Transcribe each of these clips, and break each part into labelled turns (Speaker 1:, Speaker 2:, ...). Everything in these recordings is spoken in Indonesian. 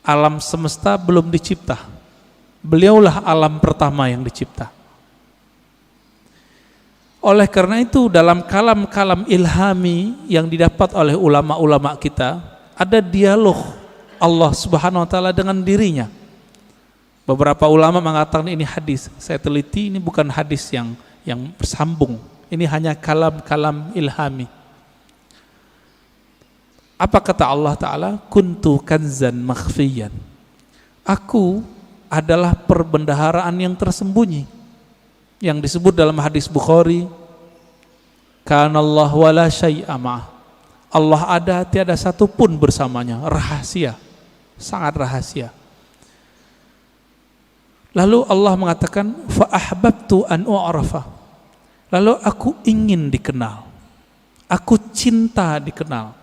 Speaker 1: Alam semesta belum dicipta. Beliaulah alam pertama yang dicipta. Oleh karena itu dalam kalam-kalam ilhami yang didapat oleh ulama-ulama kita, ada dialog Allah Subhanahu wa taala dengan dirinya. Beberapa ulama mengatakan ini hadis. Saya teliti, ini bukan hadis yang bersambung. Ini hanya kalam-kalam ilhami. Apa kata Allah Ta'ala? Kuntu kanzan makhfiyan. Aku adalah perbendaharaan yang tersembunyi. Yang disebut dalam hadis Bukhari, kanallahu wala syai'a ma'ah. Allah ada, tiada satu pun bersamanya. Rahasia, sangat rahasia. Lalu Allah mengatakan, fa ahbabtu an u'rafa. Lalu aku ingin dikenal. Aku cinta dikenal.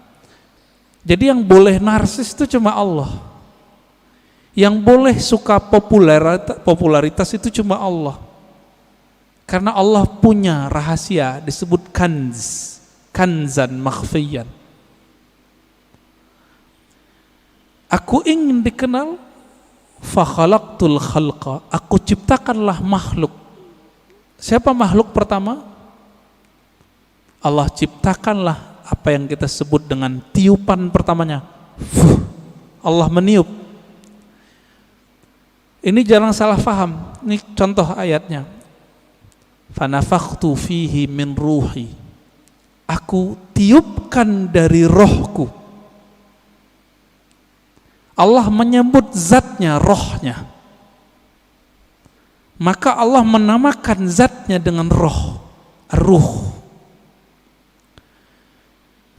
Speaker 1: Jadi yang boleh narsis itu cuma Allah. Yang boleh suka popularitas itu cuma Allah. Karena Allah punya rahasia disebut kanzan makhfiyan. Aku ingin dikenal, fa khalaqtul khalqa. Aku ciptakanlah makhluk. Siapa makhluk pertama? Allah ciptakanlah apa yang kita sebut dengan tiupan pertamanya. Allah meniup. Ini jangan salah faham. Ini contoh ayatnya. Fanafakhtu fihi min ruhi. Aku tiupkan dari rohku. Allah menyebut zatnya, rohnya. Maka Allah menamakan zatnya dengan roh, ruh.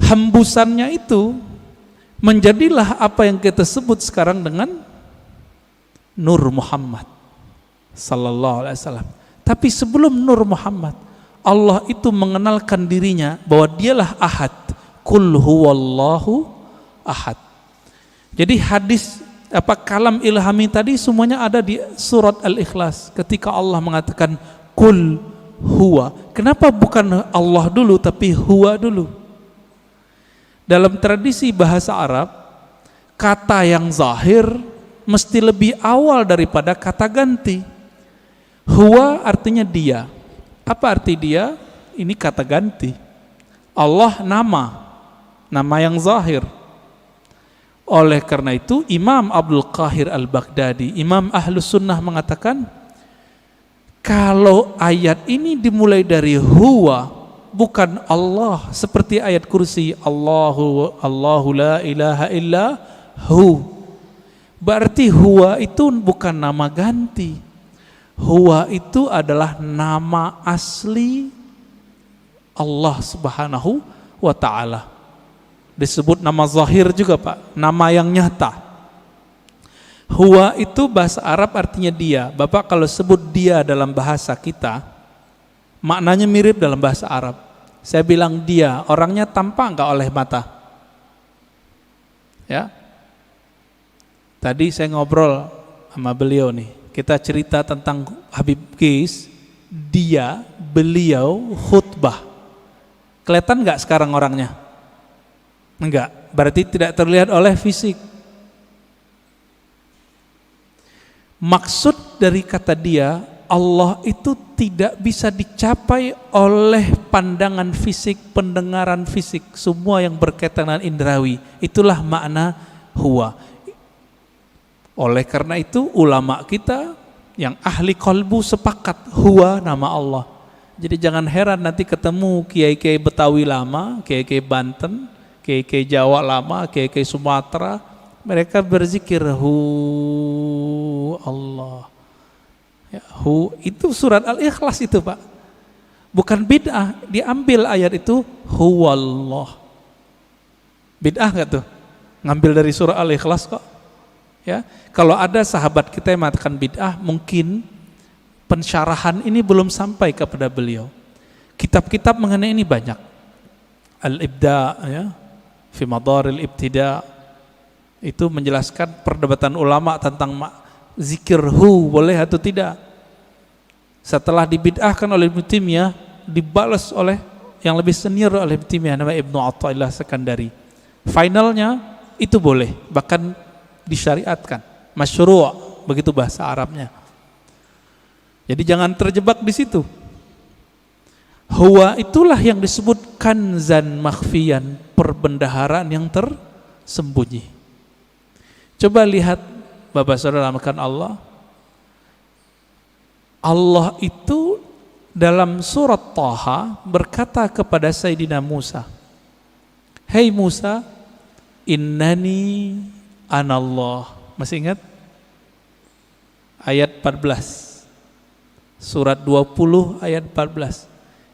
Speaker 1: Hembusannya itu menjadilah apa yang kita sebut sekarang dengan Nur Muhammad sallallahu alaihi wasallam. Tapi sebelum Nur Muhammad, Allah itu mengenalkan dirinya bahwa dialah Ahad. Qul huwallahu ahad. Jadi hadis kalam ilhami tadi semuanya ada di surat Al-Ikhlas ketika Allah mengatakan Qul huwa. Kenapa bukan Allah dulu tapi huwa dulu? Dalam tradisi bahasa Arab, kata yang zahir mesti lebih awal daripada kata ganti. Huwa artinya dia. Apa arti dia? Ini kata ganti. Allah nama yang zahir. Oleh karena itu Imam Abdul Qahir Al-Baghdadi, Imam Ahlus Sunnah mengatakan, kalau ayat ini dimulai dari huwa, bukan Allah, seperti ayat kursi Allahu la ilaha illa hu, berarti huwa itu bukan nama ganti. Huwa itu adalah nama asli Allah Subhanahu wa ta'ala. Disebut nama zahir juga Pak, nama yang nyata. Huwa itu bahasa Arab artinya dia. Bapak kalau sebut dia dalam bahasa kita, maknanya mirip dalam bahasa Arab. Saya bilang dia, orangnya tampak enggak oleh mata? Ya. Tadi saya ngobrol sama beliau nih. Kita cerita tentang Habib Qais, beliau khutbah. Kelihatan enggak sekarang orangnya? Enggak, berarti tidak terlihat oleh fisik. Maksud dari kata dia, Allah itu tidak bisa dicapai oleh pandangan fisik, pendengaran fisik, semua yang berkaitan dengan indrawi. Itulah makna huwa. Oleh karena itu ulama kita yang ahli qalbu sepakat huwa nama Allah. Jadi jangan heran nanti ketemu kiai-kiai Betawi lama, kiai-kiai Banten, kiai-kiai Jawa lama, kiai-kiai Sumatera, mereka berzikir hu Allah. Ya, hu itu surat Al-Ikhlas itu Pak. Bukan bid'ah, diambil ayat itu huwallah. Bid'ah enggak tuh? Ngambil dari surah Al-Ikhlas kok. Ya, kalau ada sahabat kita yang mengatakan bid'ah, mungkin pensyarahan ini belum sampai kepada beliau. Kitab-kitab mengenai ini banyak. Al-Ibda ya, fi Madaril Ibtida, itu menjelaskan perdebatan ulama tentang zikir hu boleh atau tidak. Setelah dibid'ahkan oleh Ibnu Taimiyah, dibalas oleh yang lebih senior oleh Ibnu Taimiyah, namanya Ibnu Athaillah Sekandari. Finalnya itu boleh, bahkan disyariatkan, masyru', begitu bahasa Arabnya. Jadi jangan terjebak di situ. Huwa itulah yang disebut kanzan makhfiyan, perbendaharaan yang tersembunyi. Coba lihat Bapak Saudara makan Allah. Allah itu dalam surat Thaha berkata kepada Sayyidina Musa, "Hei Musa, innani anallah." Masih ingat? Ayat 14. Surat 20 ayat 14.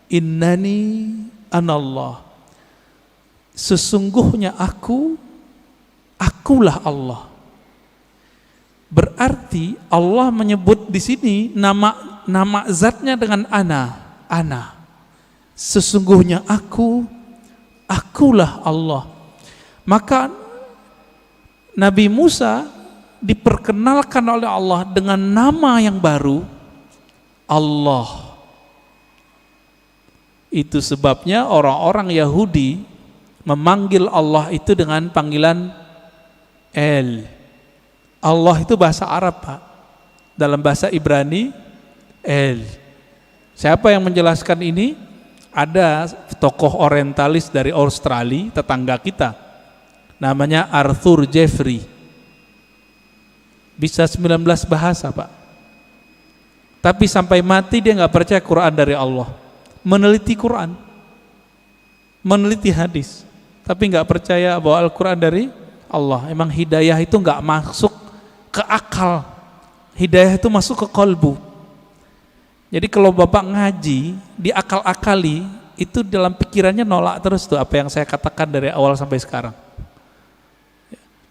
Speaker 1: Innani anallah. Sesungguhnya akulah Allah. Berarti Allah menyebut di sini nama zatnya dengan ana. Sesungguhnya akulah Allah. Maka Nabi Musa diperkenalkan oleh Allah dengan nama yang baru, Allah. Itu sebabnya orang-orang Yahudi memanggil Allah itu dengan panggilan El. Allah itu bahasa Arab, Pak. Dalam bahasa Ibrani, El. Siapa yang menjelaskan ini? Ada tokoh orientalis dari Australia, tetangga kita. Namanya Arthur Jeffrey. Bisa 19 bahasa, Pak. Tapi sampai mati dia nggak percaya Quran dari Allah. Meneliti Quran, meneliti hadis, tapi nggak percaya bahwa Al-Quran dari Allah. Emang hidayah itu nggak masuk ke akal, hidayah itu masuk ke kolbu. Jadi kalau Bapak ngaji, diakal-akali, itu dalam pikirannya nolak terus tuh apa yang saya katakan dari awal sampai sekarang.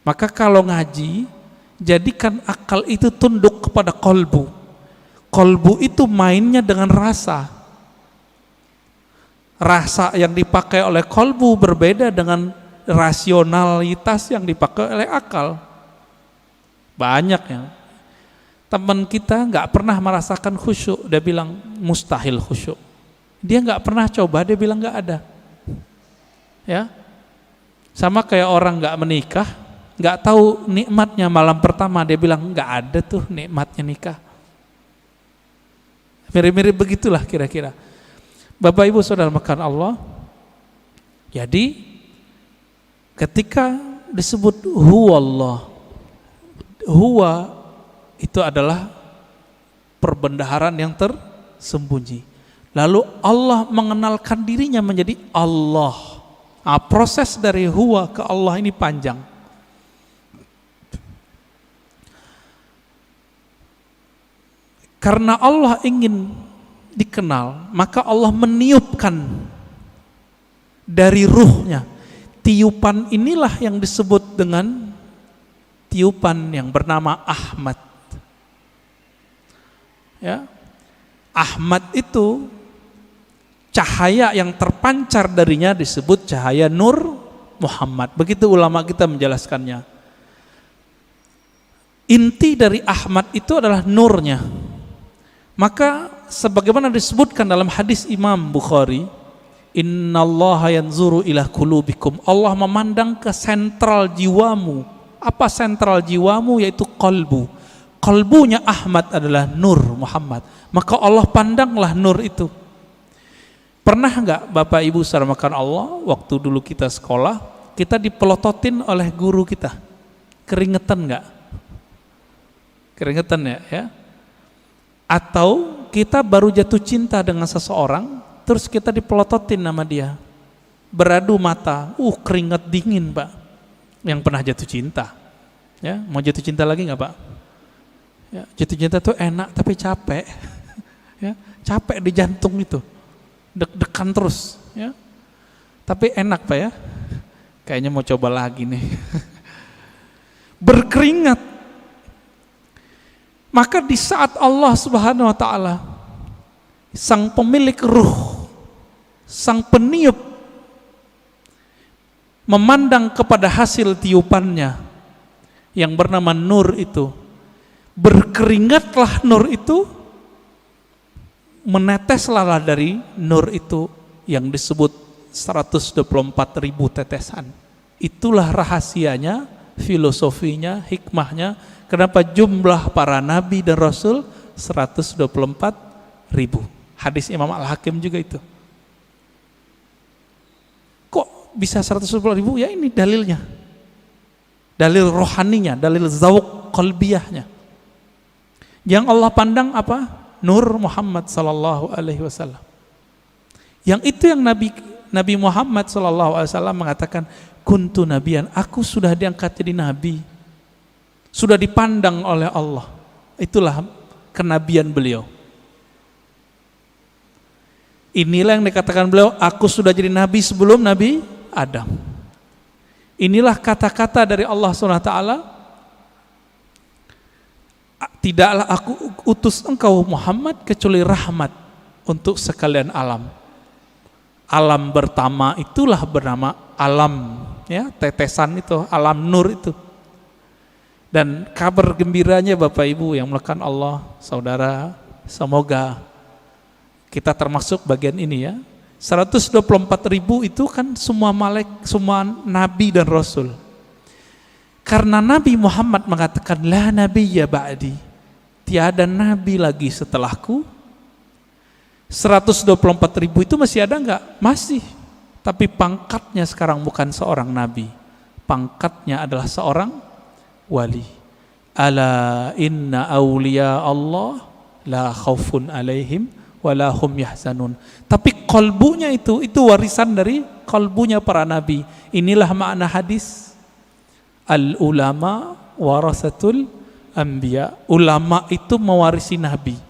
Speaker 1: Maka kalau ngaji, jadikan akal itu tunduk kepada kolbu. Kolbu itu mainnya dengan rasa. Rasa yang dipakai oleh kolbu berbeda dengan rasionalitas yang dipakai oleh akal. Banyak ya. Teman kita nggak pernah merasakan khusyuk, dia bilang mustahil khusyuk. Dia nggak pernah coba, dia bilang nggak ada. Ya, sama kayak orang nggak menikah, nggak tahu nikmatnya malam pertama, dia bilang nggak ada tuh nikmatnya nikah. Mirip-mirip begitulah kira-kira. Bapak Ibu Saudara makan Allah. Jadi ketika disebut huwallah, huwa itu adalah perbendaharaan yang tersembunyi. Lalu Allah mengenalkan dirinya menjadi Allah. Nah, proses dari huwa ke Allah ini panjang. Karena Allah ingin dikenal, maka Allah meniupkan dari ruhnya. Tiupan inilah yang disebut dengan tiupan yang bernama Ahmad. Ya, Ahmad itu cahaya yang terpancar darinya disebut cahaya Nur Muhammad. Begitu ulama kita menjelaskannya. Inti dari Ahmad itu adalah nurnya. Maka sebagaimana disebutkan dalam hadis Imam Bukhari, innallaha yanzuru ila qulubikum. Allah memandang ke sentral jiwamu. Apa sentral jiwamu? Yaitu qalbu. Qalbunya Ahmad adalah Nur Muhammad. Maka Allah pandanglah nur itu. Pernah enggak Bapak Ibu saudara makan Allah, waktu dulu kita sekolah, kita dipelototin oleh guru kita? Keringetan enggak? Keringetan ya? Atau kita baru jatuh cinta dengan seseorang, terus kita dipelototin nama dia, beradu mata, keringat dingin Pak, yang pernah jatuh cinta. Ya, mau jatuh cinta lagi nggak Pak? Ya, jatuh cinta tuh enak tapi capek, ya, capek di jantung itu, deg-degan terus, ya. Tapi enak Pak ya, kayaknya mau coba lagi nih, berkeringat. Maka di saat Allah Subhanahu wa Ta'ala, sang pemilik ruh, sang peniup, memandang kepada hasil tiupannya yang bernama nur itu, berkeringatlah nur itu, meneteslah dari nur itu yang disebut 124.000 tetesan. Itulah rahasianya filosofinya, hikmahnya, kenapa jumlah para nabi dan rasul 124.000. Hadis Imam Al-Hakim juga itu. Kok bisa 124.000? Ya ini dalilnya. Dalil rohaninya, dalil zawq qalbiyahnya. Yang Allah pandang apa? Nur Muhammad sallallahu alaihi wasallam. Yang itu yang Nabi Muhammad sallallahu alaihi wasallam mengatakan, kuntu nabiyan, aku sudah diangkat jadi nabi. Sudah dipandang oleh Allah. Itulah kenabian beliau. Inilah yang dikatakan beliau, aku sudah jadi nabi sebelum Nabi Adam. Inilah kata-kata dari Allah SWT, tidaklah aku utus engkau Muhammad kecuali rahmat untuk sekalian alam. Alam pertama itulah bernama alam, ya, tetesan itu, alam nur itu. Dan kabar gembiranya Bapak Ibu yang melakukan Allah, saudara, semoga kita termasuk bagian ini ya. 124.000 itu kan semua semua nabi dan rasul. Karena Nabi Muhammad mengatakan la nabiyya ba'di, tiada nabi lagi setelahku. 124.000 itu masih ada enggak? Masih. Tapi pangkatnya sekarang bukan seorang nabi. Pangkatnya adalah seorang wali. Ala inna awliya Allah la khaufun alaihim wala hum yahzanun. Tapi qalbunya itu warisan dari qalbunya para nabi. Inilah makna hadis al ulama warasatul anbiya. Ulama itu mewarisi nabi.